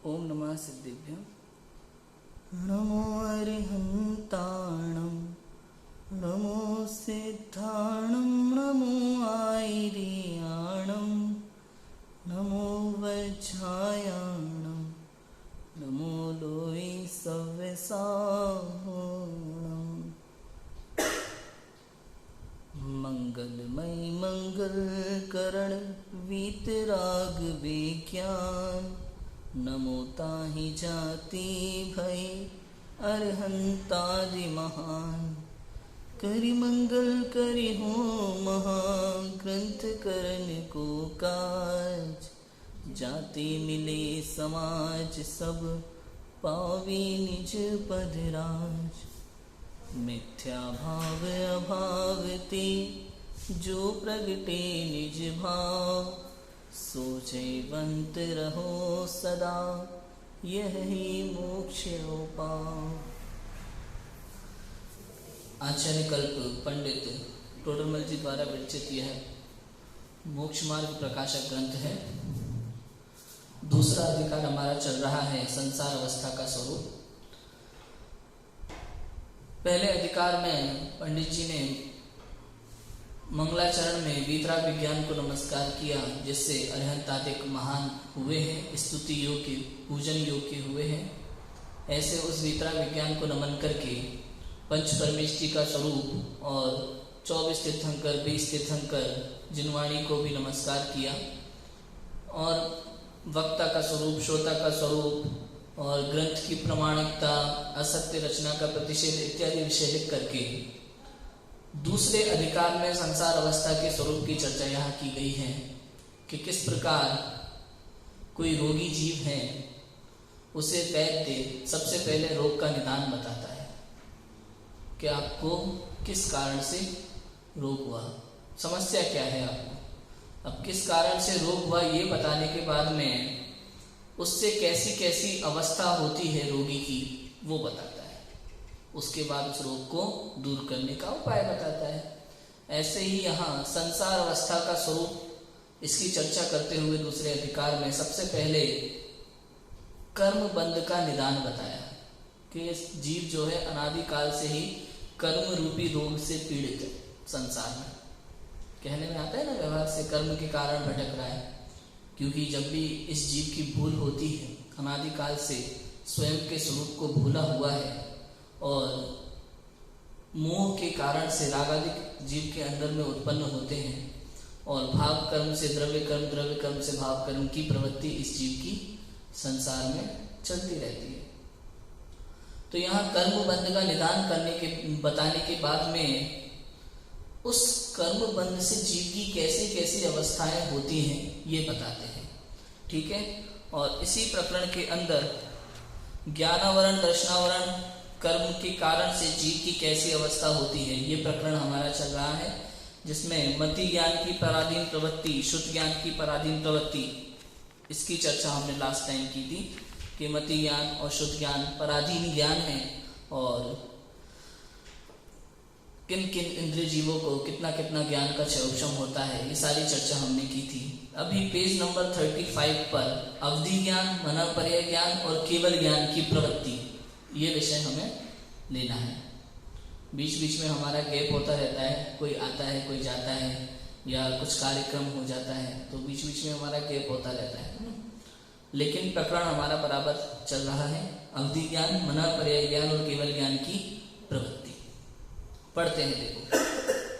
ओम नमः सिद्धिभ्यं। नमो अरिहन्ताणं, नमो सिद्धाणं, नमो आयर्याणं, नमो वज्रायाणं, नमो लोई सव्यसाहोणम्। मंगलमय मंगल करण वीतराग विज्ञान, नमो ताहि जाति भय अरहंतादि महान। करि मंगल करि हो महाग्रंथ करन को काज, जाति मिले समाज सब पावे निज पद राज। मिथ्या भाव अभाव ते जो प्रगटे निज भाव, सोचैवंत रहो सदा यही मोक्ष उपाय। आचार्य कल्प पंडित टोडरमल जी द्वारा विरचित यह मोक्ष मार्ग प्रकाशक ग्रंथ है। दूसरा अधिकार हमारा चल रहा है संसार अवस्था का स्वरूप। पहले अधिकार में पंडित जी ने मंगलाचरण में वीतराग विज्ञान को नमस्कार किया, जिससे अरहंतादिक महान हुए हैं, स्तुति योग्य पूजन योग्य हुए हैं। ऐसे उस वीतराग विज्ञान को नमन करके पंच परमेष्टि का स्वरूप और 24 तीर्थंकर 20 तीर्थंकर जिनवाणी को भी नमस्कार किया, और वक्ता का स्वरूप, श्रोता का स्वरूप और ग्रंथ की प्रमाणिकता, असत्य रचना का प्रतिषेध इत्यादि विषय लिख करके दूसरे अधिकार में संसार अवस्था के स्वरूप की चर्चा यहाँ की गई है कि किस प्रकार कोई रोगी जीव है, उसे वैद्य सबसे पहले रोग का निदान बताता है कि आपको किस कारण से रोग हुआ, समस्या क्या है आपको। अब किस कारण से रोग हुआ ये बताने के बाद में उससे कैसी कैसी अवस्था होती है रोगी की वो बताता है। उसके बाद उस रोग को दूर करने का उपाय बताता है। ऐसे ही यहाँ संसार अवस्था का स्वरूप, इसकी चर्चा करते हुए दूसरे अधिकार में सबसे पहले कर्म बंध का निदान बताया कि जीव जो है अनादि काल से ही कर्म रूपी रोग से पीड़ित है। संसार में कहने में आता है ना, व्यवहार से कर्म के कारण भटक रहा है, क्योंकि जब भी इस जीव की भूल होती है, अनादि काल से स्वयं के स्वरूप को भूला हुआ है और मोह के कारण से रागादिक जीव के अंदर में उत्पन्न होते हैं, और भाव कर्म से द्रव्य कर्म, द्रव्य कर्म से भाव कर्म की प्रवृत्ति इस जीव की संसार में चलती रहती है। तो यहाँ कर्म बंध का निदान बताने के बाद में उस कर्म बंध से जीव की कैसी कैसी अवस्थाएं होती हैं ये बताते हैं, ठीक है। और इसी प्रकरण के अंदर ज्ञानावरण दर्शनावरण कर्म के कारण से जीव की कैसी अवस्था होती है ये प्रकरण हमारा चल रहा है, जिसमें मति ज्ञान की पराधीन प्रवृत्ति, शुद्ध ज्ञान की पराधीन प्रवृत्ति, इसकी चर्चा हमने लास्ट टाइम की थी कि मति ज्ञान और शुद्ध ज्ञान पराधीन ज्ञान है, और किन किन इंद्रिय जीवों को कितना कितना ज्ञान का क्षयोक्षम होता है, ये सारी चर्चा हमने की थी। अभी पेज नंबर 35 पर अवधि ज्ञान, मनःपर्यय ज्ञान और केवल ज्ञान की प्रवृत्ति, ये विषय हमें लेना है। बीच बीच में हमारा गैप होता रहता है, कोई आता है कोई जाता है या कुछ कार्यक्रम हो जाता है, तो बीच बीच में हमारा गैप होता रहता है, लेकिन प्रकरण हमारा बराबर चल रहा है। अवधि ज्ञान, मनःपर्यय ज्ञान और केवल ज्ञान की प्रवृत्ति पढ़ते हैं। देखो,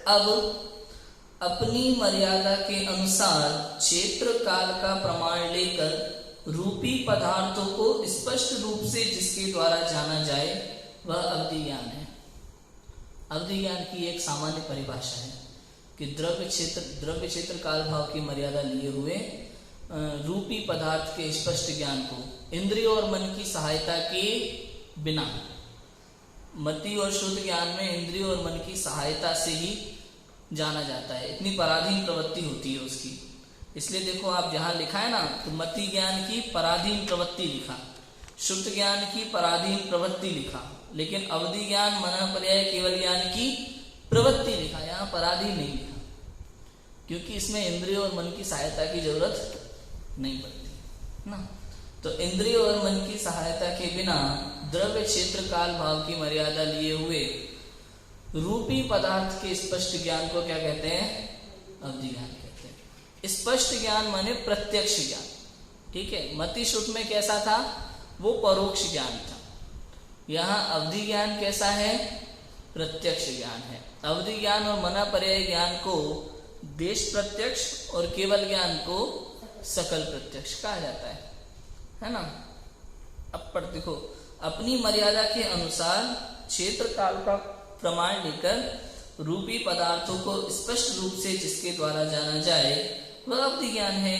अब अपनी मर्यादा के अनुसार क्षेत्र काल का प्रमाण लेकर रूपी पदार्थों को स्पष्ट रूप से जिसके द्वारा जाना जाए वह अवधि ज्ञान है। अवधि ज्ञान की एक सामान्य परिभाषा है कि द्रव्य क्षेत्र काल भाव की मर्यादा लिए हुए रूपी पदार्थ के स्पष्ट ज्ञान को इंद्रियों और मन की सहायता के बिना, मति और शुद्ध ज्ञान में इंद्रियों और मन की सहायता से ही जाना जाता है। इतनी पराधीन प्रवृत्ति होती है उसकी। इसलिए देखो, आप जहां लिखा है ना, तो मति ज्ञान की पराधीन प्रवृत्ति लिखा, शुद्ध ज्ञान की पराधीन प्रवृत्ति लिखा, लेकिन अवधि ज्ञान, मनःपर्यय, केवल ज्ञान की प्रवृत्ति लिखा, यहाँ पराधीन नहीं लिखा, क्योंकि इसमें इंद्रियों और मन की सहायता की जरूरत नहीं पड़ती ना। तो इंद्रिय और मन की सहायता के बिना द्रव्य क्षेत्र काल भाव की मर्यादा लिए हुए रूपी पदार्थ के स्पष्ट ज्ञान को क्या कहते हैं? अवधि ज्ञान कहते हैं। स्पष्ट ज्ञान माने प्रत्यक्ष ज्ञान, ठीक है। मति सूत्र में कैसा था? वो परोक्ष ज्ञान था। यहाँ अवधि ज्ञान कैसा है? प्रत्यक्ष ज्ञान है। अवधि ज्ञान और मना पर्याय ज्ञान को देश प्रत्यक्ष और केवल ज्ञान को सकल प्रत्यक्ष कहा जाता है ना। अब पर देखो, अपनी मर्यादा के अनुसार क्षेत्र काल का प्रमाण लेकर रूपी पदार्थों को स्पष्ट रूप से जिसके द्वारा जाना जाए वह अवधि ज्ञान है।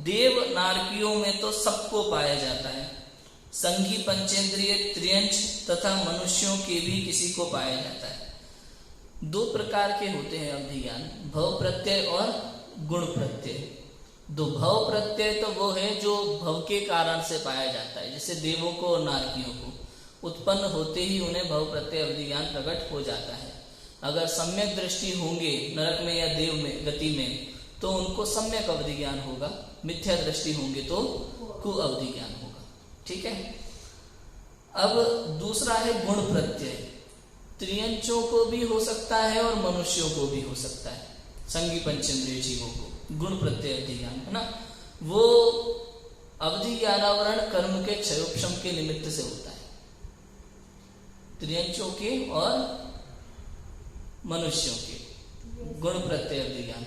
देव नारकियों में तो सबको पाया जाता है, संघी पंचेंद्रिय त्रियंच तथा मनुष्यों के भी किसी को पाया जाता है। दो प्रकार के होते हैं अवधि ज्ञान, भव प्रत्यय और गुण प्रत्यय। दो भव प्रत्यय तो वो है जो भव के कारण से पाया जाता है, जैसे देवों को और नारकियों को उत्पन्न होते ही उन्हें भव प्रत्यय अवधि ज्ञान प्रकट हो जाता है। अगर सम्यक दृष्टि होंगे नरक में या देव में गति में तो उनको सम्यक अवधि ज्ञान होगा, मिथ्या दृष्टि होंगे तो कु अवधि ज्ञान होगा, ठीक है। अब दूसरा है गुण प्रत्यय। त्रियंचों को भी हो सकता है और मनुष्यों को भी हो सकता है, संगी पंचेंद्रिय जीवों को गुण प्रत्यय अवधि ज्ञान है ना। वो अवधि ज्ञानावरण कर्म के क्षयोपशम के निमित्त से होता है, त्रियंचों के और मनुष्यों के गुण प्रत्यय अवधि ज्ञान।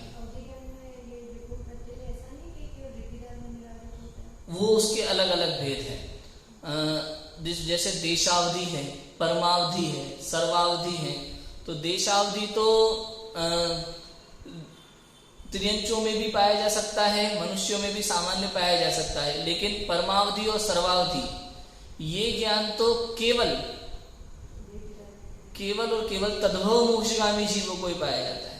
वो उसके अलग अलग भेद है। जैसे देशावधि है, परमावधि है, सर्वावधि है। तो देशावधि तो त्रियंचों में भी पाया जा सकता है, मनुष्यों में भी सामान्य पाया जा सकता है, लेकिन परमावधि और सर्वावधि ये ज्ञान तो केवल और केवल तद्भव मोक्षगामी जीवों को ही पाया जाता है।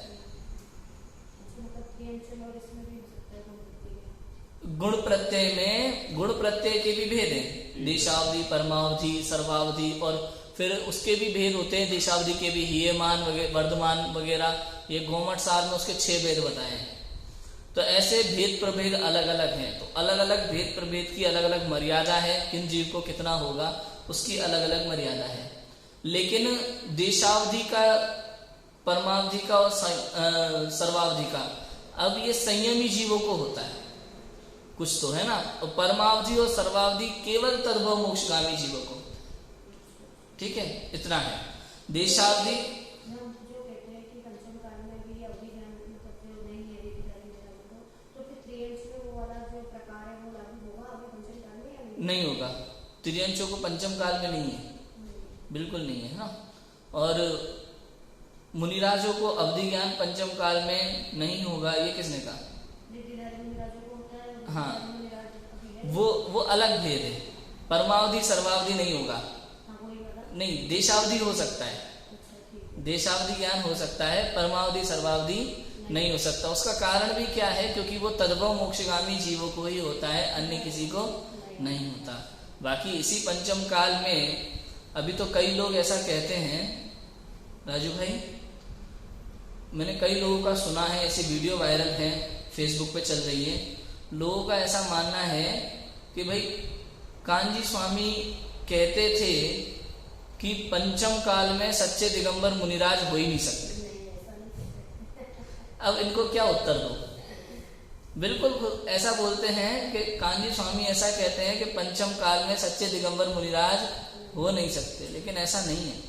गुण प्रत्यय में गुण प्रत्यय के भी भेद हैं, देशावधि, परमावधि, सर्वावधि, और फिर उसके भी भेद होते हैं। देशावधि के भी हीयमान वर्धमान वगैरह, ये गोमठ सार में उसके 6 भेद बताए हैं। तो ऐसे भेद प्रभेद अलग अलग हैं। तो अलग अलग भेद प्रभेद की अलग अलग मर्यादा है, किन जीव को कितना होगा उसकी अलग अलग मर्यादा है। लेकिन देशावधि का, परमावधि का और सर्वावधि का अब ये संयमी जीवों को होता है कुछ तो, है ना। तो परमावधि और सर्वावधि केवल तद्भव मोक्षगामी जीवों को, ठीक है, इतना है। देशावधि नहीं होगा, त्रियंचों को पंचम काल में नहीं है, बिल्कुल नहीं है ना। और मुनिराजों को अवधि ज्ञान पंचम काल में नहीं होगा, ये किसने कहा? हाँ, वो अलग भेद है। परमावधि सर्वावधि नहीं होगा, नहीं, देशावधि हो सकता है, देशावधि ज्ञान हो सकता है, परमावधि सर्वावधि नहीं हो सकता। उसका कारण भी क्या है? क्योंकि वो तद्भव मोक्षगामी जीवों को ही होता है, अन्य किसी को नहीं होता। बाकी इसी पंचम काल में अभी तो कई लोग ऐसा कहते हैं, राजू भाई, मैंने कई लोगों का सुना है, ऐसी वीडियो वायरल है, फेसबुक पे चल रही है। लोगों का ऐसा मानना है कि भाई कांजी स्वामी कहते थे कि पंचम काल में सच्चे दिगंबर मुनिराज हो ही नहीं सकते। अब इनको क्या उत्तर दो? बिल्कुल ऐसा बोलते हैं कि कांजी स्वामी ऐसा कहते हैं कि पंचम काल में सच्चे दिगंबर मुनिराज हो नहीं सकते, लेकिन ऐसा नहीं है।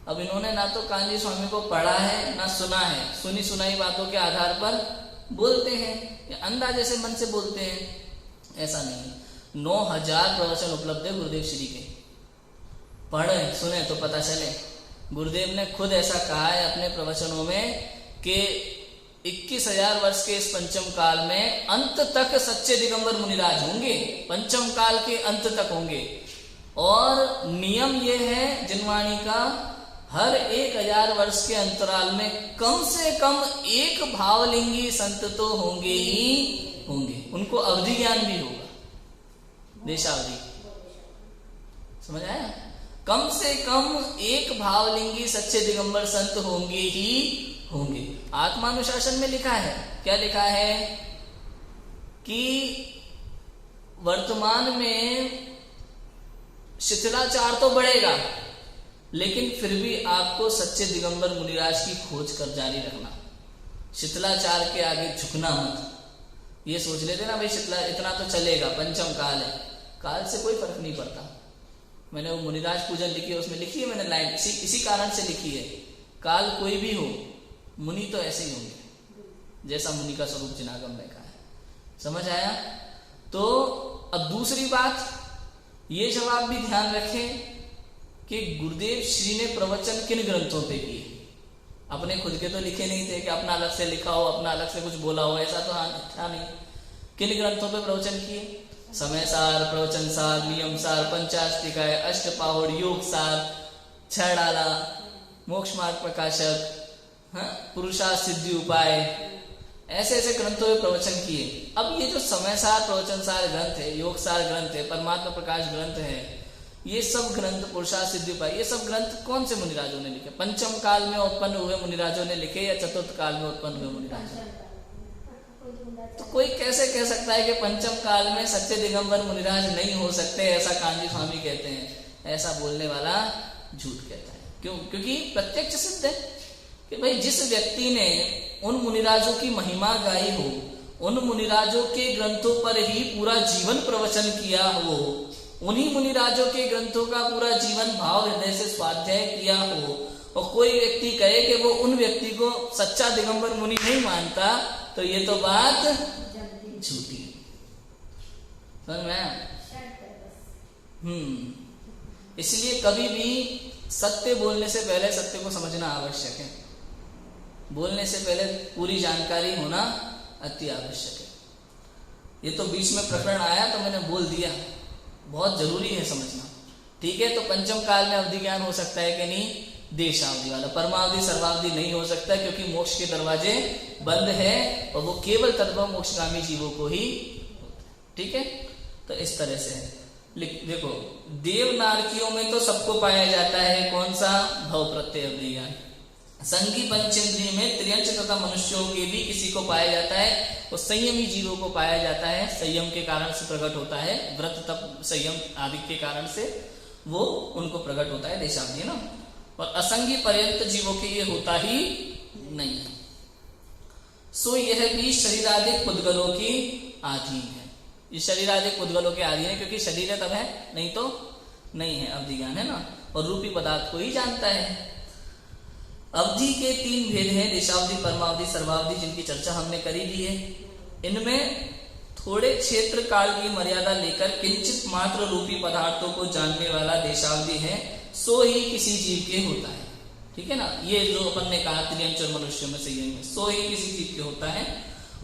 अब इन्होंने ना तो कांजी स्वामी को पढ़ा है ना सुना है, सुनी सुनाई बातों के आधार पर बोलते हैं, या अंदाजे से मन से बोलते हैं, ऐसा नहीं। 9000 प्रवचन उपलब्ध है गुरुदेव श्री के, पढ़े सुने तो पता चले। गुरुदेव ने खुद ऐसा कहा है अपने प्रवचनों में कि 21,000 वर्ष के इस पंचम काल में अंत तक सच्चे दिगंबर मुनिराज होंगे, पंचम काल के अंत तक होंगे। और नियम ये है जिनवाणी का, हर 1000 वर्ष के अंतराल में कम से कम एक भावलिंगी संत तो होंगे ही होंगे, उनको अवधि ज्ञान भी होगा, देशावधि, समझ आया? कम से कम एक भावलिंगी सच्चे दिगंबर संत होंगे ही होंगे। आत्मानुशासन में लिखा है, क्या लिखा है? कि वर्तमान में शिथिलाचार तो बढ़ेगा, लेकिन फिर भी आपको सच्चे दिगंबर मुनिराज की खोज कर जारी रखना। शिथिलाचार के आगे झुकना मत। ये सोच लेते ना भाई शिथिला इतना तो चलेगा, पंचम काल है, काल से कोई फर्क नहीं पड़ता। मैंने वो मुनिराज पूजन लिखी है, उसमें लिखी है मैंने लाइन, इसी कारण से लिखी है, काल कोई भी हो, मुनि तो ऐसे ही होंगे जैसा मुनि का स्वरूप जिनागम में कहा है। समझ आया? तो अब दूसरी बात, ये जवाब भी ध्यान रखें कि गुरुदेव श्री ने प्रवचन किन ग्रंथों पे किए। अपने खुद के तो लिखे नहीं थे कि अपना अलग से लिखा हो, अपना अलग से कुछ बोला हो, ऐसा तो था नहीं। किन ग्रंथों पे प्रवचन किए? समय सार, प्रवचन सार, नियम सार, पंचाष्टिकाय, अष्टपाहुड़, योग सार, छह डाला, मोक्ष मार्ग प्रकाशक, पुरुषार्थ सिद्धि उपाय, ऐसे ऐसे ग्रंथों में प्रवचन किए। अब ये जो समय सार, प्रवचन सार ग्रंथ है, योग सार ग्रंथ है, परमात्मा प्रकाश ग्रंथ है, ये सब ग्रंथ, पुरुषार्थ सिद्धि उपाय, ये सब ग्रंथ कौन से मुनिराजों ने लिखे? पंचम काल में उत्पन्न हुए मुनिराजों ने लिखे या चतुर्थ काल में उत्पन्न हुए मुनिराजों? तो कोई कैसे कह सकता है कि पंचम काल में सच्चे दिगंबर मुनिराज नहीं हो सकते, ऐसा कांजी स्वामी कहते हैं। ऐसा बोलने वाला झूठ कहता है। क्यों? क्योंकि प्रत्यक्ष सिद्ध है कि भाई जिस व्यक्ति ने उन मुनिराजों की महिमा गाई हो, उन मुनिराजों के ग्रंथों पर ही पूरा जीवन प्रवचन किया हो, उन्हीं मुनिराजों के ग्रंथों का पूरा जीवन भाव हृदय से स्वाध्याय किया हो, और कोई व्यक्ति कहे कि वो उन व्यक्ति को सच्चा दिगंबर मुनि नहीं मानता, तो ये तो बात झूठी है। समझ में? इसलिए कभी भी सत्य बोलने से पहले सत्य को समझना आवश्यक है। बोलने से पहले पूरी जानकारी होना अति आवश्यक है। ये तो बीच में प्रकरण आया तो मैंने बोल दिया, बहुत जरूरी है समझना। ठीक है, तो पंचम काल में अवधि ज्ञान हो सकता है कि नहीं? देशावधि वाला। परमावधि सर्वावधि नहीं हो सकता, क्योंकि मोक्ष के दरवाजे बंद है और वो केवल तद्भव मोक्षगामी जीवों को ही होता है। ठीक है, तो इस तरह से है। देखो, देव नारकियों में तो सबको पाया जाता है कौन सा? भव प्रत्यय अवधि ज्ञान। संगी पंचेंद्रिय में त्रियंच तथा मनुष्यों के भी किसी को पाया जाता है, और संयमी जीवों को पाया जाता है। संयम के कारण से प्रकट होता है, व्रत तप संयम आदि के कारण से वो उनको प्रकट होता है देशावधि ना। और असंगी पर्यंत जीवों के ये होता ही नहीं है। सो यह भी शरीरादिक पुद्गलों की आधीन है। ये शरीरादिक पुद्गलों के आधीन है, क्योंकि शरीर तब है, नहीं तो नहीं है। अवधि ज्ञान है ना, और रूपी पदार्थ को ही जानता है। अवधि के 3 भेद हैं, देशावधि, परमावधि, सर्वावधि, जिनकी चर्चा हमने करी दी है। इनमें थोड़े क्षेत्र काल की मर्यादा लेकर किंचित मात्र रूपी पदार्थों को जानने वाला देशावधि है, सो ही किसी जीव के होता है। ठीक है ना, ये जो अपन ने कहा त्रियंच और मनुष्य में से ये सो ही किसी जीव के होता है।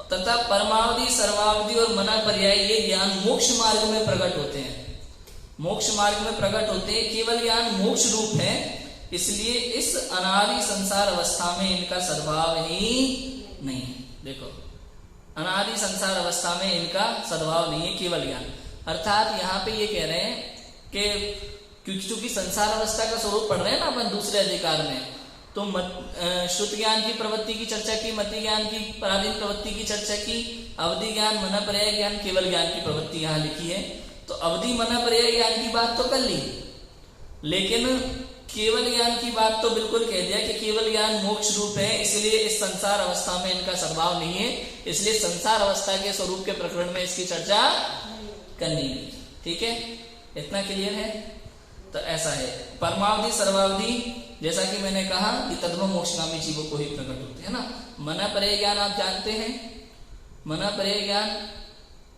तथा परमावधि, सर्वावधि और मना पर्याय ये ज्ञान मोक्ष मार्ग में प्रकट होते हैं। मोक्ष मार्ग में प्रकट होते हैं, केवल ज्ञान मोक्ष रूप है, इसलिए इस अनादि संसार अवस्था में इनका सद्भाव ही नहीं है। देखो, अनादि संसार अवस्था में इनका सद्भाव नहीं है, केवल ज्ञान। अर्थात यहाँ पे ये कह रहे हैं कि क्योंकि संसार अवस्था का स्वरूप पढ़ रहे हैं ना अपन दूसरे अधिकार में, तो श्रुत ज्ञान की प्रवृत्ति की चर्चा की, मति ज्ञान की पराधीन प्रवृत्ति की चर्चा की, अवधि ज्ञान, मना पर्याय ज्ञान, केवल ज्ञान की प्रवृत्ति यहाँ लिखी है। तो अवधि मना पर्याय ज्ञान की बात तो कर ली, लेकिन केवल ज्ञान की बात तो बिल्कुल कह दिया कि केवल ज्ञान मोक्ष रूप है, इसलिए इस संसार अवस्था में इनका सद्भाव नहीं है, इसलिए संसार अवस्था के स्वरूप के प्रकरण में इसकी चर्चा करनी नहीं। ठीक है, इतना क्लियर है? तो ऐसा है। परमावधि, सर्वावधि, जैसा कि मैंने कहा कि तद्भव मोक्षगामी जीवों को ही प्रकट होते हैं ना। मना पर्याय ज्ञान आप जानते हैं, मना पर्याय ज्ञान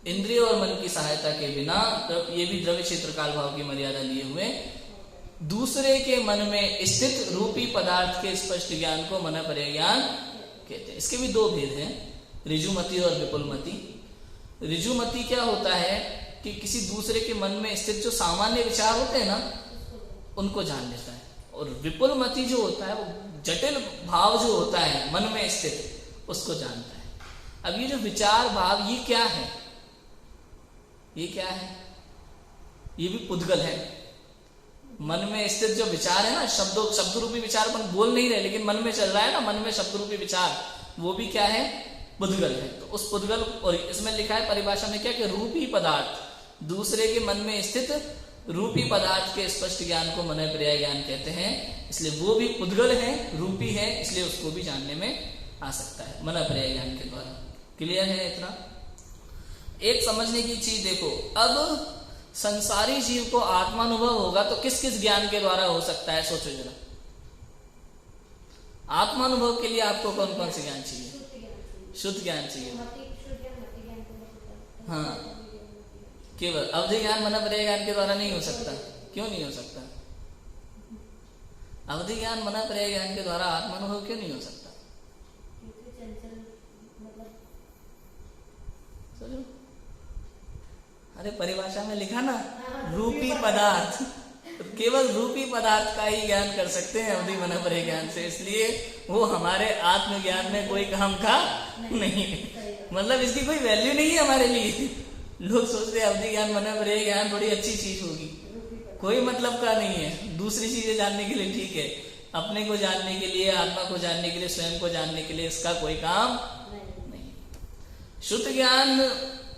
इंद्रिय और मन की सहायता के बिना, ये भी द्रव्य क्षेत्र काल भाव की मर्यादा लिए हुए, दूसरे के मन में स्थित रूपी पदार्थ के स्पष्ट ज्ञान को मना पर्याय ज्ञान कहते हैं। इसके भी 2 भेद हैं, ऋजुमति और विपुलमति। ऋजुमति क्या होता है कि किसी दूसरे के मन में स्थित जो सामान्य विचार होते हैं ना, उनको जान लेता है। और विपुलमति जो होता है, वो जटिल भाव जो होता है मन में स्थित, उसको जानता है। अब ये जो विचार भाव, ये क्या है? ये क्या है? ये भी पुद्गल है। मन में स्थित जो विचार है ना, शब्द रूपी विचार अपन बोल नहीं रहे, लेकिन मन में चल रहा है ना, मन में शब्द रूपी विचार, वो भी क्या है? पुद्गल है। तो उस पुद्गल, और इसमें लिखा है परिभाषा में क्या कि रूपी पदार्थ, दूसरे के मन में स्थित रूपी पदार्थ के स्पष्ट ज्ञान को मनः पर्याय ज्ञान कहते हैं। इसलिए वो भी उद्गल है, रूपी है, इसलिए उसको भी जानने में आ सकता है मनः पर्याय ज्ञान के द्वारा। क्लियर है इतना? एक समझने की चीज देखो, अब संसारी जीव को आत्मानुभव होगा तो किस किस ज्ञान के द्वारा हो सकता है, सोचो जरा। आत्मानुभव के लिए आपको कौन कौन से ज्ञान चाहिए? शुद्ध ज्ञान चाहिए। हाँ, केवल अवधि ज्ञान मनः पर्याय ज्ञान के द्वारा नहीं हो सकता। क्यों नहीं हो सकता? अवधि ज्ञान मनः पर्याय ज्ञान के द्वारा आत्मानुभव क्यों नहीं हो सकता? चलो, अरे परिभाषा में लिखा ना, रूपी पदार्थ, केवल रूपी पदार्थ का ही ज्ञान कर सकते हैं अवधि मनः पर्याय ज्ञान से, इसलिए वो हमारे आत्मज्ञान में कोई काम का नहीं है। मतलब इसकी कोई वैल्यू नहीं है हमारे लिए। लोग सोचते हैं अवधि ज्ञान मनः पर्याय ज्ञान बड़ी अच्छी चीज होगी, कोई मतलब का नहीं है। दूसरी चीजें जानने के लिए ठीक है, अपने को जानने के लिए, आत्मा को जानने के लिए, स्वयं को जानने के लिए इसका कोई काम नहीं। शुद्ध ज्ञान,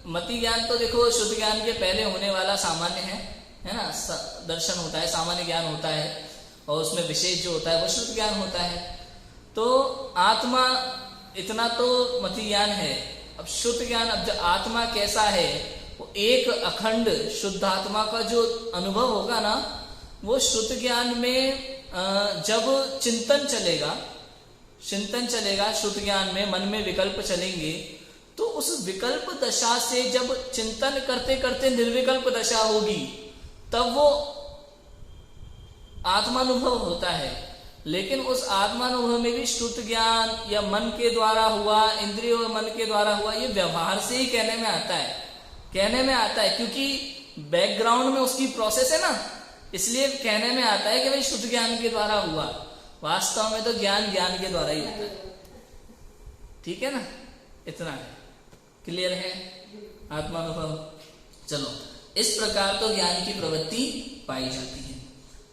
मति ज्ञान तो देखो शुद्ध ज्ञान के पहले होने वाला सामान्य है ना, दर्शन होता है, सामान्य ज्ञान होता है, और उसमें विशेष जो होता है वो शुद्ध ज्ञान होता है। तो आत्मा इतना तो मति ज्ञान है। अब शुद्ध ज्ञान, अब जो आत्मा कैसा है, वो एक अखंड शुद्ध आत्मा का जो अनुभव होगा ना, वो शुद्ध ज्ञान में जब चिंतन चलेगा शुद्ध ज्ञान में, मन में विकल्प चलेंगे, तो उस विकल्प दशा से जब चिंतन करते करते निर्विकल्प दशा होगी, तब वो आत्मानुभव होता है। लेकिन उस आत्मानुभव में भी शुद्ध ज्ञान या मन के द्वारा हुआ, इंद्रियों और मन के द्वारा हुआ, ये व्यवहार से ही कहने में आता है, क्योंकि बैकग्राउंड में उसकी प्रोसेस है ना, इसलिए कहने में आता है कि भाई शुद्ध ज्ञान के द्वारा हुआ। वास्तव में तो ज्ञान के द्वारा ही होता है। ठीक है ना, इतना है। क्लियर है आत्मानुभव? चलो, इस प्रकार तो ज्ञान की प्रवृत्ति पाई जाती है।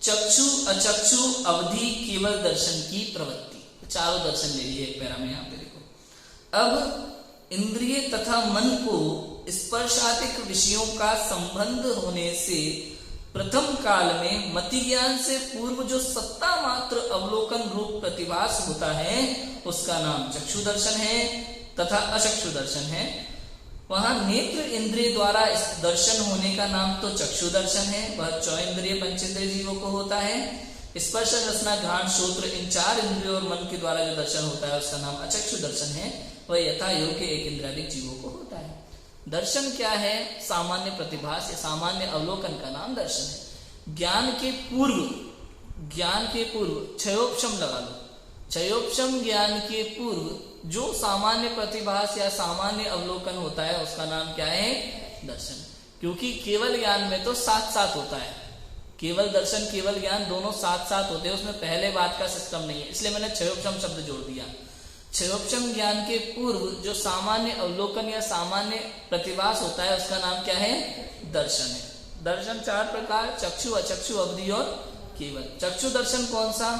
चक्षु, अचक्षु, अवधि, केवल दर्शन की प्रवृत्ति, चारों दर्शन ले लिए एक पैरा में। यहाँ पे देखो, अब इंद्रिय तथा मन को स्पर्शादिक विषयों का संबंध होने से प्रथम काल में मति ज्ञान से पूर्व जो सत्ता मात्र अवलोकन रूप प्रतिभास होता है, उसका नाम चक्षु दर्शन है तथा अचक्षु दर्शन है। वहां नेत्र इंद्रिय द्वारा इस दर्शन होने का नाम तो चक्षु दर्शन है, वह चौइंद्रिय पंचेंद्रिय जीवों को होता है। स्पर्श, रसना, घ्राण, श्रोत्र, इन चार इंद्रियों और मन के द्वारा जो दर्शन होता है, उसका नाम अचक्षु दर्शन है। वह यथा योग्य एक इंद्रियादिक जीवों को होता है। दर्शन क्या है? सामान्य प्रतिभास या सामान्य अवलोकन का नाम दर्शन है। ज्ञान के पूर्व क्षयोपशम लगा लो, क्षयोपशम ज्ञान के पूर्व जो सामान्य प्रतिभास या सामान्य अवलोकन होता है, उसका नाम क्या है? दर्शन। क्योंकि केवल ज्ञान में तो साथ साथ होता है, केवल दर्शन केवल ज्ञान दोनों साथ साथ होते हैं, उसमें पहले बात का सिस्टम नहीं है, इसलिए मैंने क्षयोपशम शब्द जोड़ दिया। क्षयोपशम ज्ञान के पूर्व जो सामान्य अवलोकन या सामान्य प्रतिभास होता है, उसका नाम क्या है? दर्शन है। दर्शन चार प्रकार, चक्षु, अचक्षु, अवधि और केवल। चक्षु दर्शन कौन सा?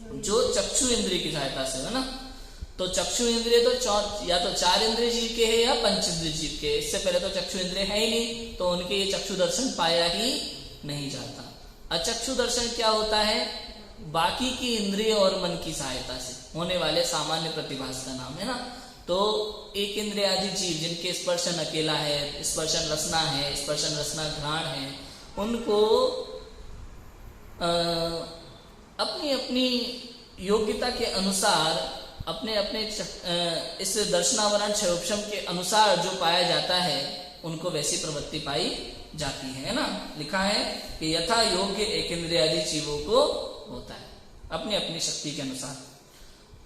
जो चक्षु इंद्रिय की सहायता से है ना। तो चक्षु इंद्रिय तो या तो चार इंद्रिय जीव के है या पंच इंद्रिय जीव के। इससे पहले तो चक्षु इंद्रिय है ही नहीं, तो उनके ये चक्षु दर्शन पाया ही नहीं जाता। अचक्षु दर्शन क्या होता है? बाकी की इंद्रिय और मन की सहायता से होने वाले सामान्य प्रतिभास का नाम है ना। तो एक इंद्रिय आदि जीव जिनके स्पर्शन अकेला है, स्पर्शन रसना है, स्पर्शन रसना घ्राण है, उनको अपनी अपनी योग्यता के अनुसार अपने अपने इस दर्शनावरण क्षयोपशम के अनुसार जो पाया जाता है, उनको वैसी प्रवृत्ति पाई जाती है ना। लिखा है कि यथा योग्य एक इंद्रियादि जीवों को होता है अपनी अपनी शक्ति के अनुसार।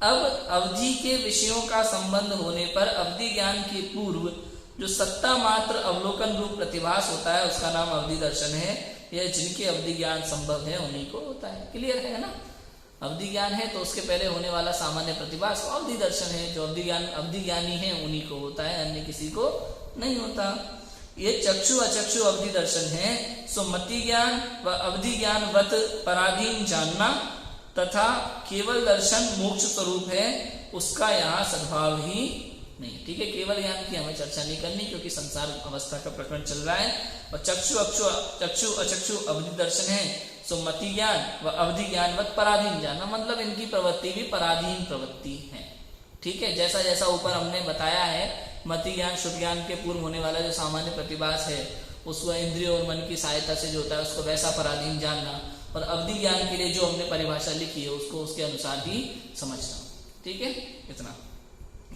अब अवधि के विषयों का संबंध होने पर अवधि ज्ञान के पूर्व जो सत्ता मात्र अवलोकन रूप प्रतिभास होता है, उसका नाम अवधि दर्शन है। यह जिनके अवधि ज्ञान संभव है उन्हीं को होता है। क्लियर है ना? अवधि ज्ञान है तो उसके पहले होने वाला सामान्य प्रतिभास अवधि दर्शन है। जो अवधि ज्ञानी है उन्हीं को होता है, अन्य किसी को नहीं होता। ये चक्षु अचक्षु अवधि दर्शन है। सो मति ज्ञान व अवधि ज्ञान वत पराधीन जानना तथा केवल दर्शन मोक्ष स्वरूप है, उसका यहाँ सद्भाव ही नहीं है। ठीक है, केवल ज्ञान की हमें चर्चा नहीं करनी क्योंकि संसार अवस्था का प्रकरण चल रहा है। और चक्षु अचक्षु अवधि दर्शन है, सो मति ज्ञान व अवधि ज्ञान व पराधीन ज्ञान, मतलब इनकी प्रवृत्ति भी पराधीन प्रवृत्ति है। ठीक है, जैसा जैसा ऊपर हमने बताया है, मति ज्ञान शुभ ज्ञान के पूर्व होने वाला जो सामान्य प्रतिभास है उसको इंद्रियों और मन की सहायता से जो होता है उसको वैसा पराधीन जानना, और अवधि ज्ञान के लिए जो हमने परिभाषा लिखी है उसको उसके अनुसार ही समझना। ठीक है, इतना।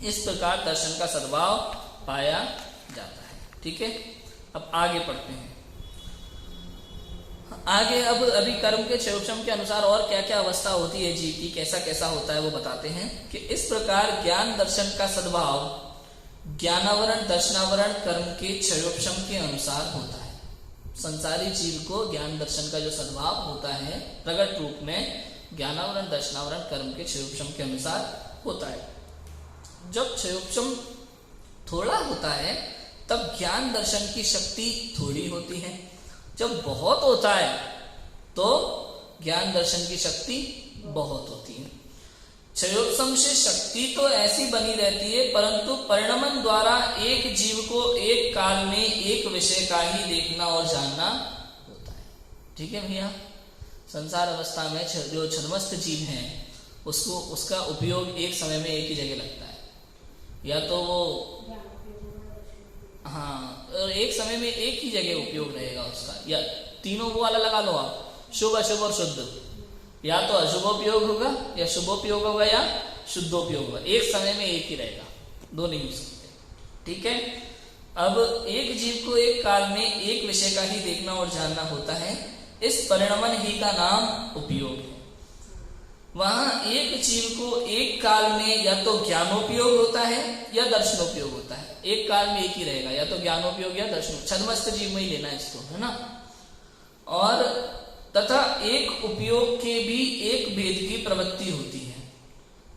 इस प्रकार दर्शन का सद्भाव पाया जाता है। ठीक है, अब आगे पढ़ते हैं। आगे अब अभी कर्म के क्षयोक्षम के अनुसार और क्या क्या अवस्था होती है जीव की, कैसा कैसा होता है वो बताते हैं कि इस प्रकार ज्ञान दर्शन का सद्भाव ज्ञानावरण दर्शनावरण कर्म के क्षयोक्षम के अनुसार होता है। संसारी जीव को ज्ञान दर्शन का जो सद्भाव होता है प्रकट रूप में ज्ञानावरण दर्शनावरण कर्म के क्षयोक्षम के अनुसार होता है। जब क्षयोक्षम थोड़ा होता है तब ज्ञान दर्शन की शक्ति थोड़ी होती है, जब बहुत होता है तो ज्ञान दर्शन की शक्ति बहुत होती है। क्षयोक्षम से शक्ति तो ऐसी बनी रहती है, परंतु परिणमन द्वारा एक जीव को एक काल में एक विषय का ही देखना और जानना होता है। ठीक है भैया, संसार अवस्था में जो छद्मस्त जीव हैं उसको उसका उपयोग एक समय में एक ही जगह लगता है, या तो वो और एक समय में एक ही जगह उपयोग रहेगा उसका, या तीनों वो वाला लगा लो आप, शुभ अशुभ और शुद्ध, या तो अशुभोपयोग होगा या शुभोपयोग होगा या शुद्धोपयोग होगा, एक समय में एक ही रहेगा, दो नहीं हो सकते। ठीक है, अब एक जीव को एक काल में एक विषय का ही देखना और जानना होता है, इस परिणमन ही का नाम उपयोग है। वहां एक जीव को एक काल में या तो ज्ञानोपयोग होता है या दर्शनोपयोग होता है, एक काल में एक ही रहेगा, या तो ज्ञानोपयोग या दर्शन, छद्मस्त जीव में ही लेना है इसको, है ना। और तथा एक उपयोग के भी एक भेद की प्रवृत्ति होती है,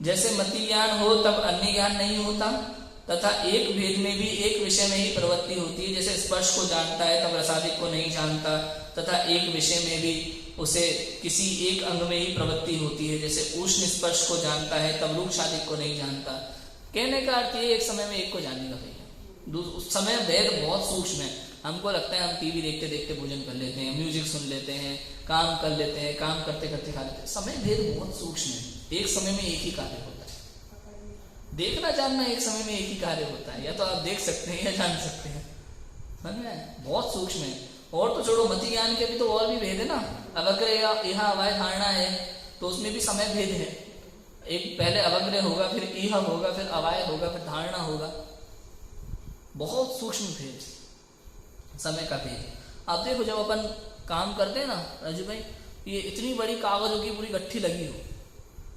जैसे मति ज्ञान हो तब अन्य ज्ञान नहीं होता, तथा एक भेद में भी एक विषय में ही प्रवृत्ति होती है, जैसे स्पर्श को जानता है तब रसादिक को नहीं जानता, तथा एक विषय में भी उसे किसी एक अंग में ही प्रवृत्ति होती है, जैसे उष्ण स्पर्श को जानता है तब रूक्षादिक को नहीं जानता। कहने का अर्थ ये एक समय में एक को जानेगा भैया, उस समय भेद बहुत सूक्ष्म है। हमको लगता है हम टीवी देखते देखते भोजन कर लेते हैं, म्यूजिक सुन लेते हैं, काम कर लेते हैं, काम करते करते खा लेते हैं, समय भेद बहुत सूक्ष्म है। एक समय में एक ही कार्य होता है, देखना जानना एक समय में एक ही कार्य होता है, या तो आप देख सकते हैं या जान सकते हैं, समझ में, बहुत सूक्ष्म है। और तो छोड़ो, मति ज्ञान के भी तो और भी भेद है ना, अवग्र यह अवय धारणा है तो उसमें भी समय भेद है, एक पहले अवग्र होगा, फिर इह होगा, फिर अवय होगा, फिर धारणा होगा, बहुत सूक्ष्म भेद, समय का भेद। आप देखो जब अपन काम करते हैं ना राजू भाई, ये इतनी बड़ी कागजों की पूरी गट्ठी लगी हो,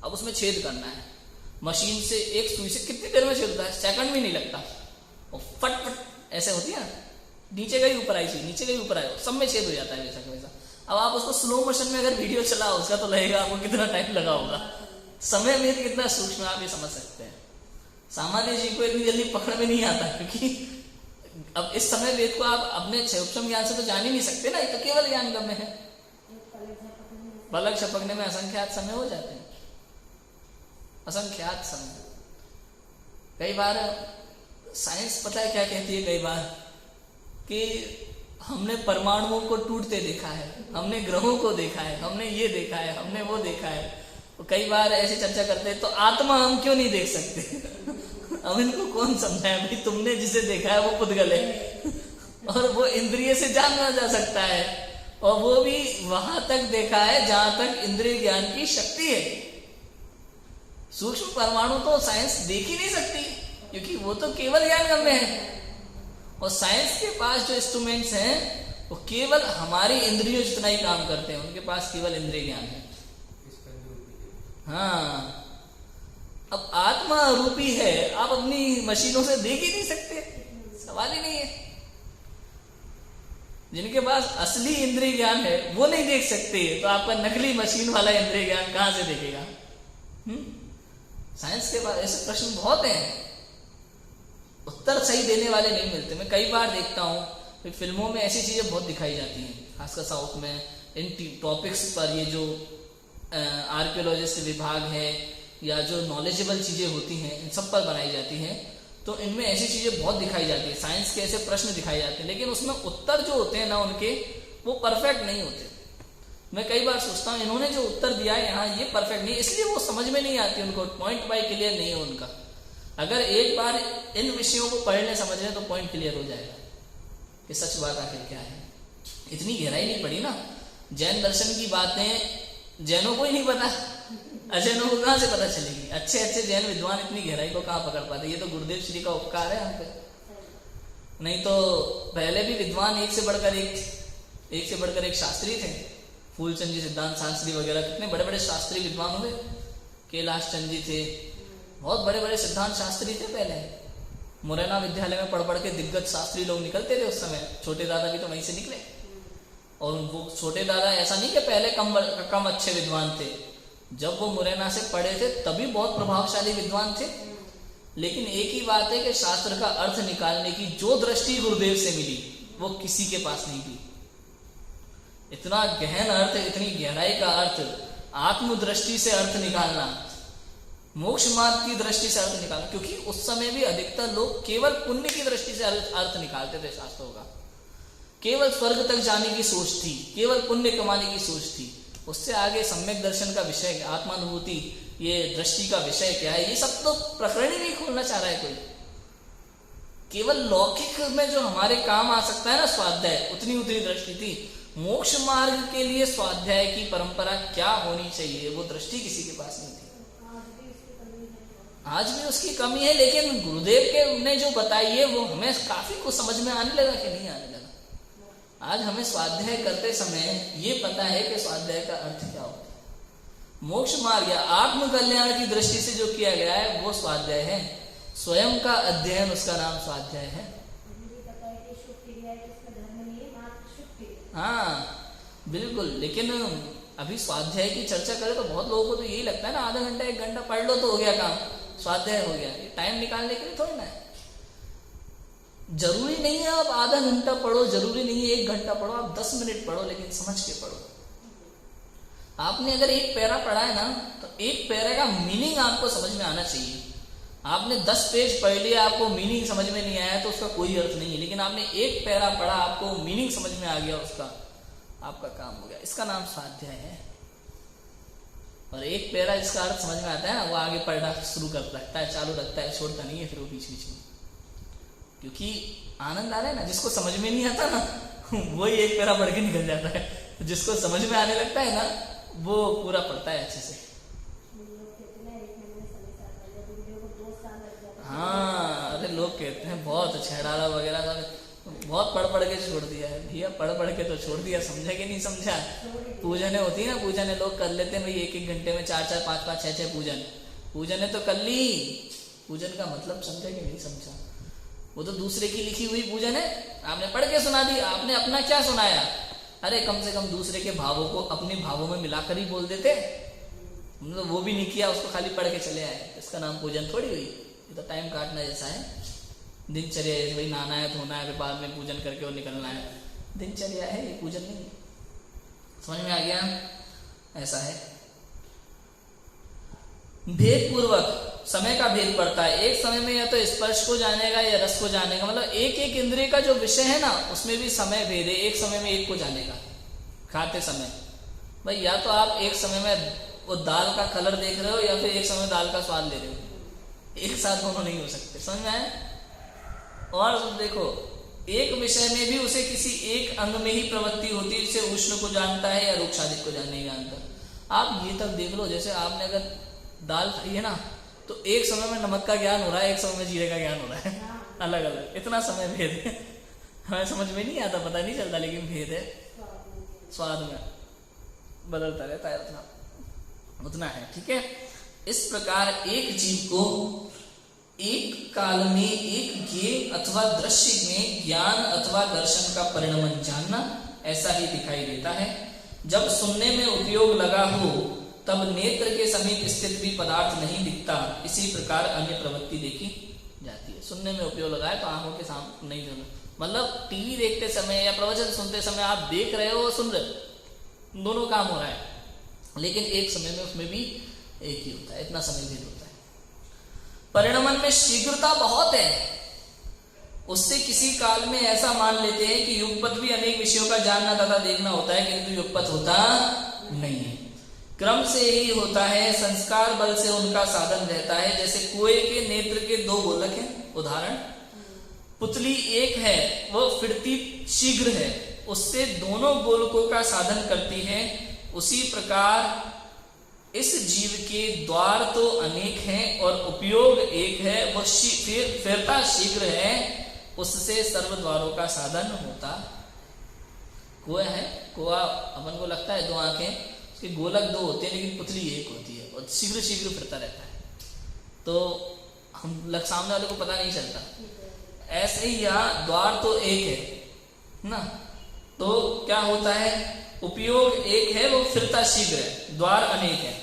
अब उसमें छेद करना है, मशीन से एक सुई से कितनी देर में छेद होता है, सेकंड भी नहीं लगता, और फट फट ऐसे होती है, नीचे गई ऊपर आई चीज, नीचे गई ऊपर आई, सब में छेद हो जाता है वैसा का वैसा। अब आप उसको स्लो मोशन में अगर वीडियो चलाओ उसका तो लगेगा आपको कितना टाइम लगा होगा, समय में कितना सूक्ष्म आप ये समझ सकते हैं। सामान्य जीव को इतनी जल्दी पकड़ में नहीं आता, क्योंकि अब इस समय वेद को आप अपने क्षयोक्षम ज्ञान से तो जान ही नहीं सकते ना, ये तो केवल ज्ञान गम्य है। पलक झपकने में असंख्यात समय हो जाते हैं, असंख्यात समय। कई बार साइंस पता है क्या कहती है, कई बार कि हमने परमाणुओं को टूटते देखा है, हमने ग्रहों को देखा है, हमने ये देखा है, हमने वो देखा है। तो कई बार ऐसे चर्चा करते हैं तो आत्मा हम क्यों नहीं देख सकते? अब इनको कौन समझाए भाई, तुमने जिसे देखा है वो पुद्गल है और वो इंद्रिय से जाना जा सकता है, और वो भी वहां तक देखा है जहां तक इंद्रिय ज्ञान की शक्ति है। सूक्ष्म परमाणु तो साइंस देख ही नहीं सकती, क्योंकि वो तो केवल ज्ञान गम्य है, और साइंस के पास जो इंस्ट्रूमेंट्स हैं वो केवल हमारी इंद्रियों जितना ही काम करते हैं, उनके पास केवल इंद्रिय ज्ञान है। हाँ, अब आत्मा रूपी है, आप अपनी मशीनों से देख ही नहीं सकते, सवाल ही नहीं है। जिनके पास असली इंद्रिय ज्ञान है वो नहीं देख सकते, तो आपका नकली मशीन वाला इंद्रिय ज्ञान कहां से देखेगा? साइंस के पास ऐसे प्रश्न बहुत हैं, उत्तर सही देने वाले नहीं मिलते। मैं कई बार देखता हूँ फिल्मों में ऐसी चीजें बहुत दिखाई जाती हैं, खासकर साउथ में, इन टॉपिक्स पर ये जो आर्कियोलॉजिस्ट विभाग है या जो नॉलेजेबल चीजें होती हैं इन सब पर बनाई जाती हैं। तो इनमें ऐसी चीजें बहुत दिखाई जाती है, साइंस के ऐसे प्रश्न दिखाए जाते हैं, लेकिन उसमें उत्तर जो होते हैं ना उनके, वो परफेक्ट नहीं होते। मैं कई बार सोचता हूँ इन्होंने जो उत्तर दिया है यहाँ, ये परफेक्ट नहीं, इसलिए वो समझ में नहीं आती उनको, पॉइंट बाय क्लियर नहीं है उनका। अगर एक बार इन विषयों को पढ़ने समझ लें तो पॉइंट क्लियर हो जाएगा कि सच बात आखिर क्या है। इतनी गहराई नहीं पड़ी ना, जैन दर्शन की बातें जैनों को ही नहीं पता, अजैनों को कहाँ से पता चलेगी। अच्छे अच्छे जैन विद्वान इतनी गहराई को कहाँ पकड़ पाते, ये तो गुरुदेव श्री का उपकार है हम पे। नहीं तो पहले भी विद्वान एक से बढ़कर एक शास्त्री थे, फूलचंद जी, सिद्धांत शास्त्री वगैरह, कितने बड़े बड़े शास्त्री विद्वान हुए। कैलाश चंद जी थे, बहुत बड़े बड़े सिद्धांत शास्त्री थे। पहले मुरैना विद्यालय में पढ़ के दिग्गज शास्त्री लोग निकलते थे उस समय। छोटे दादा भी तो वहीं से निकले। और वो छोटे दादा ऐसा नहीं कि पहले कम अच्छे विद्वान थे, जब वो मुरैना से पढ़े थे तभी बहुत प्रभावशाली विद्वान थे। लेकिन एक ही बात है कि शास्त्र का अर्थ निकालने की जो दृष्टि गुरुदेव से मिली वो किसी के पास नहीं थी। इतना गहन अर्थ, इतनी गहराई का अर्थ, आत्मदृष्टि से अर्थ निकालना, मोक्ष मार्ग की दृष्टि से अर्थ निकालना, क्योंकि उस समय भी अधिकतर लोग केवल पुण्य की दृष्टि से अर्थ निकालते थे शास्त्रों का। केवल स्वर्ग तक जाने की सोच थी, केवल पुण्य कमाने की सोच थी। उससे आगे सम्यक दर्शन का विषय, आत्मानुभूति, ये दृष्टि का विषय क्या है, ये सब तो प्रकरण ही नहीं खोलना चाह रहा है कोई। केवल लौकिक में जो हमारे काम आ सकता है ना स्वाध्याय, उतनी दृष्टि थी। मोक्ष मार्ग के लिए स्वाध्याय की परंपरा क्या होनी चाहिए, वो दृष्टि किसी के पास नहीं थी। आज भी उसकी कमी है, लेकिन गुरुदेव के ने जो बताई है वो हमें काफी कुछ समझ में आने लगा कि नहीं आने लगा। आज हमें स्वाध्याय करते समय ये पता है कि स्वाध्याय का अर्थ क्या होता है। मोक्ष मार्ग या आत्म कल्याण की दृष्टि से जो किया गया है वो स्वाध्याय है। स्वयं का अध्ययन, उसका नाम स्वाध्याय है। हाँ बिल्कुल। लेकिन अभी स्वाध्याय की चर्चा करें तो बहुत लोगों को तो यही लगता है ना, आधा घंटा 1 घंटा पढ़ लो तो हो गया काम, स्वाध्याय हो गया। ये टाइम निकालने के लिए थोड़ी ना है। जरूरी नहीं है आप आधा घंटा पढ़ो, जरूरी नहीं है 1 घंटा पढ़ो, आप 10 मिनट पढ़ो, लेकिन समझ के पढ़ो। आपने अगर 1 पैरा पढ़ा है ना, तो 1 पैरा का मीनिंग आपको समझ में आना चाहिए। आपने 10 पेज पढ़ लिया, आपको मीनिंग समझ में नहीं आया तो उसका कोई अर्थ नहीं है। लेकिन आपने 1 पैरा पढ़ा, आपको मीनिंग समझ में आ गया उसका, आपका काम हो गया। इसका नाम स्वाध्याय है। और 1 पैरा जिसका अर्थ समझ में आता है ना, वो आगे पढ़ना शुरू कर रखता है, चालू रखता है, छोड़ता नहीं है फिर वो बीच बीच में, क्योंकि आनंद आ रहा है ना। जिसको समझ में नहीं आता ना वही 1 पैरा पढ़ के निकल जाता है, जिसको समझ में आने लगता है ना वो पूरा पढ़ता है अच्छे से। हाँ, अरे लोग कहते हैं बहुत छेड़ाला वगैरह बहुत पढ़ के छोड़ दिया है। भैया पढ़ के तो छोड़ दिया, समझा कि नहीं समझा। पूजने होती है ना, पूजने लोग कर लेते हैं भाई 1-1 घंटे में 4-4, 5-5, 6-6 पूजने तो कर ली। पूजन का मतलब समझा कि नहीं समझा। वो तो दूसरे की लिखी हुई पूजन है, आपने पढ़ के सुना दी। आपने अपना क्या सुनाया? अरे कम से कम दूसरे के भावों को अपने भावों में मिलाकर ही बोल देते। तो वो भी नहीं किया, उसको खाली पढ़ के चले आए। इसका नाम पूजन थोड़ी हुई। ये तो टाइम काटना जैसा है। दिनचर्या है, भाई नहाना है, धोना है, फिर बाद में पूजन करके और निकलना है, दिनचर्या है, ये पूजन नहीं। समझ में आ गया? ऐसा है। भेद पूर्वक समय का भेद पड़ता है। एक समय में या तो स्पर्श को जानेगा या रस को जानेगा, मतलब एक इंद्रिय का जो विषय है ना उसमें भी समय भेद है। एक समय में एक को जानेगा। खाते समय भाई या तो आप एक समय में वो दाल का कलर देख रहे हो या फिर एक समय में दाल का स्वाद ले रहे हो, एक साथ दोनों नहीं हो सकते। समझ में आया? और देखो, एक विषय में भी उसे किसी एक अंग में ही प्रवृत्ति होती है, जैसे उष्ण को जानता है या रूक्षादिक को नहीं जानता। आप ये तक देख लो, जैसे आपने अगर दाल खाई है ना तो एक समय में नमक का ज्ञान हो रहा है, एक समय में जीरे का ज्ञान हो रहा है, अलग अलग। इतना समय भेद है, हमें समझ में नहीं आता, पता नहीं चलता, लेकिन भेद है। स्वाद में बदलता रहता है, उतना है। ठीक है। इस प्रकार एक जीव को एक काल में एक ज्ञेय अथवा दृश्य में ज्ञान अथवा दर्शन का परिणमन जानना ऐसा ही दिखाई देता है। जब सुनने में उपयोग लगा हो तब नेत्र के समीप स्थित भी पदार्थ नहीं दिखता। इसी प्रकार अन्य प्रवृत्ति देखी जाती है। सुनने में उपयोग लगा है तो आंखों के सामने नहीं देना, मतलब टीवी देखते समय या प्रवचन सुनते समय आप देख रहे हो और सुन रहे हो, दोनों काम हो रहा है, लेकिन एक समय में उसमें भी एक ही होता है। इतना समय भेद होता है। परिणमन में शीघ्रता बहुत है, उससे किसी काल में ऐसा मान लेते हैं कि युगपथ भी अनेक विषयों का जानना तथा देखना होता है, किंतु युगपथ होता नहीं है। क्रम से ही होता है, संस्कार बल से उनका साधन रहता है। जैसे कुएं के नेत्र के दो गोलक हैं, उदाहरण पुतली एक है, वो फिरती शीघ्र है, उससे दोनों गोलकों का साधन करती है। उसी प्रकार इस जीव के द्वार तो अनेक हैं और उपयोग एक है, वो फिरता शीघ्र है, उससे सर्व द्वारों का साधन होता। कुआ है, कुआ अपन को लगता है दो आंखें, उसके गोलक दो होते हैं, लेकिन पुतली एक होती है और शीघ्र शीघ्र फिरता रहता है, तो हम सामने वाले को पता नहीं चलता। ऐसे ही यहाँ द्वार तो एक है ना, तो क्या होता है, उपयोग एक है, वो फिरता शीघ्र है, द्वार अनेक है,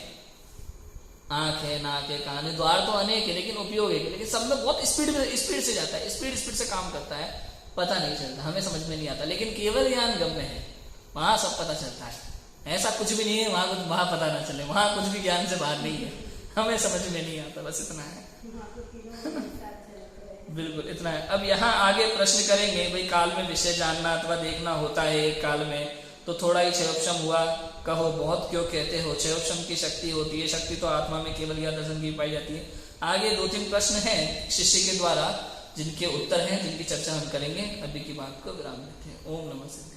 आंख है, नाक है, कान है, द्वार तो अनेक है लेकिन उपयोग एक है, लेकिन सब में बहुत स्पीड से जाता है, स्पीड से काम करता है, पता नहीं चलता, हमें समझ में नहीं आता। लेकिन केवल ज्ञान गम्य है, वहां सब पता चलता है। ऐसा कुछ भी नहीं है वहां पता ना चले, वहां कुछ भी ज्ञान से बाहर नहीं है, हमें समझ में नहीं आता, बस इतना है। बिल्कुल इतना है। अब यहाँ आगे प्रश्न करेंगे, भाई काल में विषय जानना अथवा देखना होता है एक काल में, तो थोड़ा ही क्षयोपशम हुआ, कहो बहुत क्यों कहते हो, क्षयोपशम की शक्ति होती है, शक्ति तो आत्मा में केवल या दर्शन की पाई जाती है। आगे 2-3 प्रश्न हैं शिष्य के द्वारा, जिनके उत्तर हैं, जिनकी चर्चा हम करेंगे। अभी की बात को विराम देते हैं। ओम नमः शिवाय।